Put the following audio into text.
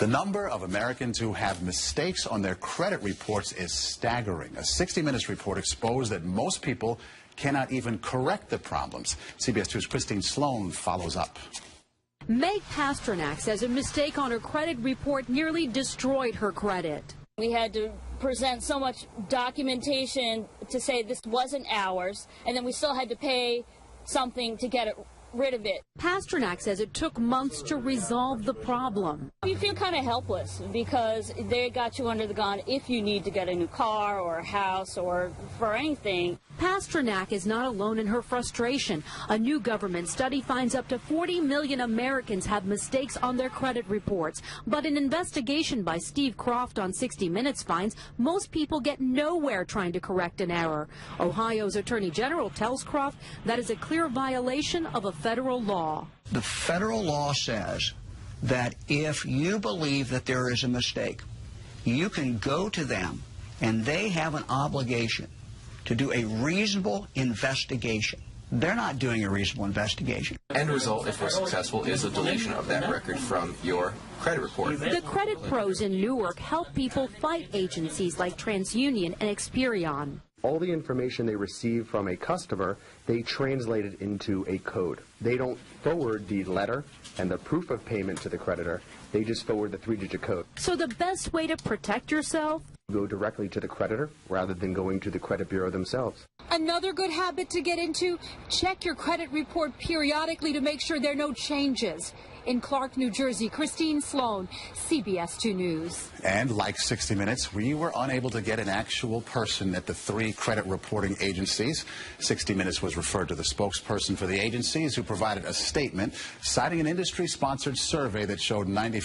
The number of Americans who have mistakes on their credit reports is staggering. A 60 Minutes report exposed that most people cannot even correct the problems. CBS 2's Christine Sloan follows up. Meg Pasternak says a mistake on her credit report nearly destroyed her credit. We had to present so much documentation to say this wasn't ours, and then we still had to pay something to get rid of it. Pasternak says it took months to resolve the problem. You feel kind of helpless because they got you under the gun if you need to get a new car or a house or for anything. Pasternak is not alone in her frustration. A new government study finds up to 40 million Americans have mistakes on their credit reports. But an investigation by Steve Croft on 60 Minutes finds most people get nowhere trying to correct an error. Ohio's Attorney General tells Croft that is a clear violation of a federal law. The federal law says that if you believe that there is a mistake, you can go to them and they have an obligation to do a reasonable investigation. They're not doing a reasonable investigation. End result, if we're successful, is a deletion of that record from your credit report. The credit pros in Newark help people fight agencies like TransUnion and Experian. All the information they receive from a customer, they translate it into a code. They don't forward the letter and the proof of payment to the creditor. They just forward the 3-digit code. So the best way to protect yourself? Go directly to the creditor rather than going to the credit bureau themselves. Another good habit to get into, check your credit report periodically to make sure there are no changes. In Clark, New Jersey, Christine Sloan, CBS 2 News. And like 60 Minutes, we were unable to get an actual person at the 3 credit reporting agencies. 60 Minutes was referred to the spokesperson for the agencies, who provided a statement citing an industry-sponsored survey that showed 90